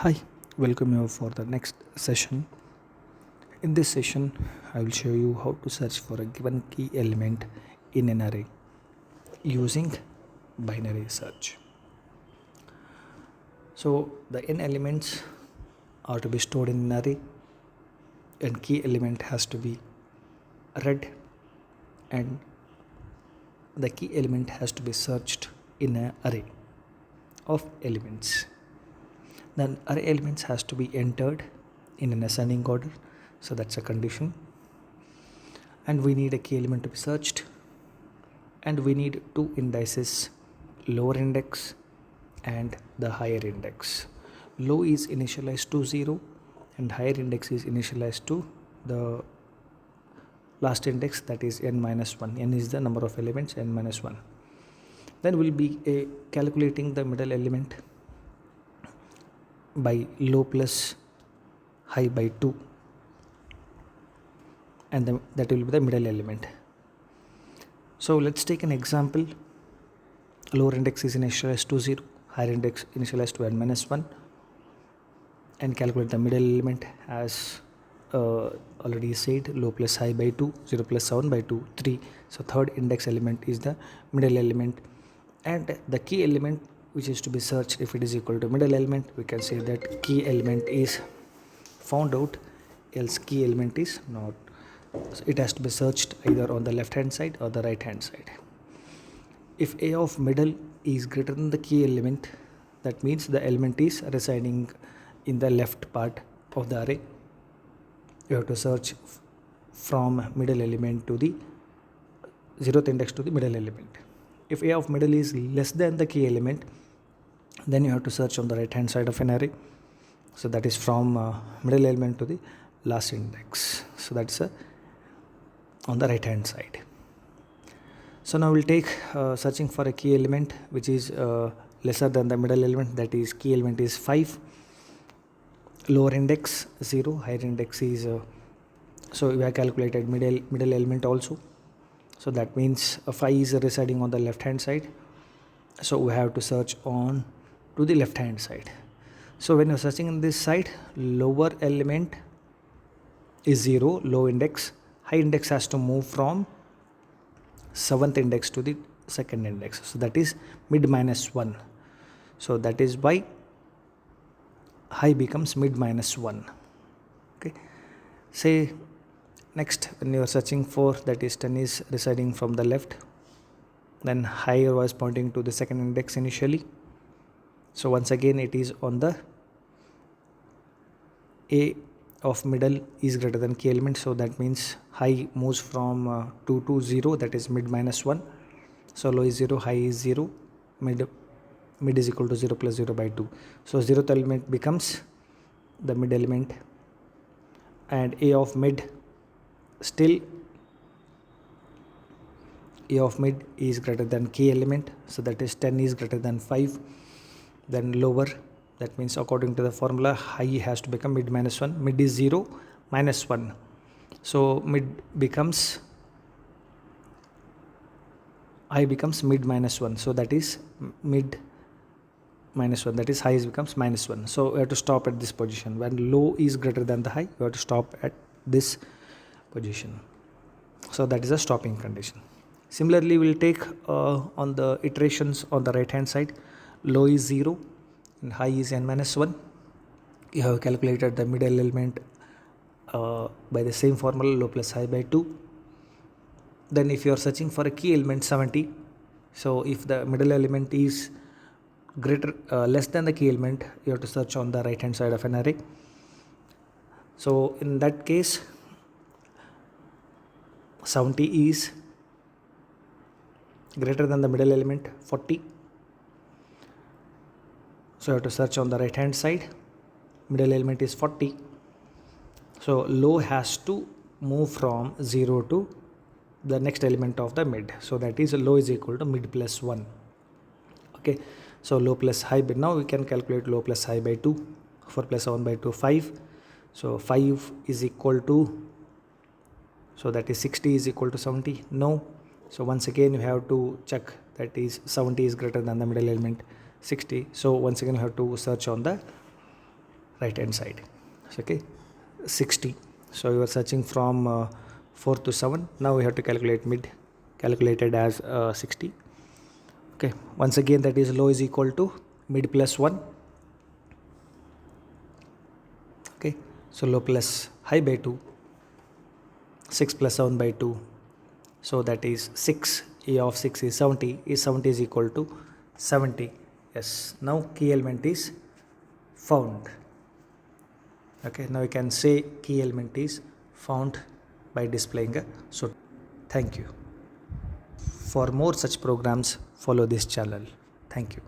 Hi, welcome you for the next session. In this session, I will show you how to search for a given key element in an array using binary search. So, the n elements are to be stored in an array, and key element has to be read, and the key element has to be searched in an array of elements. Then array elements has to be entered in an ascending order, so that's a condition. And we need a key element to be searched, and we need two indices, lower index and the higher index. Low is initialized to 0 and higher index is initialized to the last index, that is n minus 1. N is the number of elements, n minus 1. Then we'll be calculating the middle element by low plus high by 2, and that will be the middle element. So let's take an example. Lower index is initialized to 0, higher index initialized to n minus 1, and calculate the middle element as already said, low plus high by 2, 0 plus 7 by 2, 3. So third index element is the middle element, and the key element which is to be searched, if it is equal to middle element, we can say that key element is found out, else key element is not. So it has to be searched either on the left hand side or the right hand side. If a of middle is greater than the key element, that means the element is residing in the left part of the array. You have to search from middle element to the 0th index to the middle element. If a of middle is less than the key element, then you have to search on the right hand side of an array. So that is from middle element to the last index. So that's on the right hand side. So now we'll take searching for a key element which is lesser than the middle element, that is key element is 5, lower index 0, higher index is so we have calculated middle element also. So that means 5 is residing on the left hand side, so we have to search on to the left hand side. So when you're searching on this side, lower element is 0, low index, high index has to move from 7th index to the second index, so that is mid minus 1. So that is why high becomes mid minus 1. Okay, say next, when you are searching for, that is 10 is residing from the left, then higher was pointing to the second index initially. So once again it is on the a of middle is greater than key element, so that means high moves from 2 to 0, that is mid minus 1. So low is 0, high is 0, mid is equal to 0 plus 0 by 2. So 0th element becomes the mid element, and a of mid, still a of mid is greater than key element, so that is 10 is greater than 5. Then lower, that means according to the formula, high has to become mid minus 1. Mid is 0 minus 1, so high becomes mid minus 1, so that is mid minus 1, that is high becomes minus 1. So we have to stop at this position. When low is greater than the high, you have to stop at this position. So that is a stopping condition. Similarly, we'll take on the iterations on the right hand side, low is 0 and high is n minus 1. You have calculated the middle element by the same formula, low plus high by 2. Then if you are searching for a key element 70, so if the middle element is less than the key element, you have to search on the right hand side of an array. So in that case, 70 is greater than the middle element 40, so you have to search on the right hand side. Middle element is 40, so low has to move from 0 to the next element of the mid, so that is low is equal to mid plus 1. Okay, so low plus high, but now we can calculate low plus high by 2. 4 plus 7 by 2, 5. So 5 is equal to, so that is 60 is equal to 70. No, so once again you have to check, that is 70 is greater than the middle element 60. So once again you have to search on the right hand side. Okay, 60. So you are searching from 4 to 7. Now we have to calculate mid, calculated as 60. Okay, once again that is low is equal to mid plus 1. Okay, so low plus high by 2, 6 plus 7 by 2, so that is 6. A of 6 is 70. Is 70 is equal to 70. Yes, now key element is found. Okay, now you can say key element is found by displaying a. So thank you. For more such programs, follow this channel. Thank you.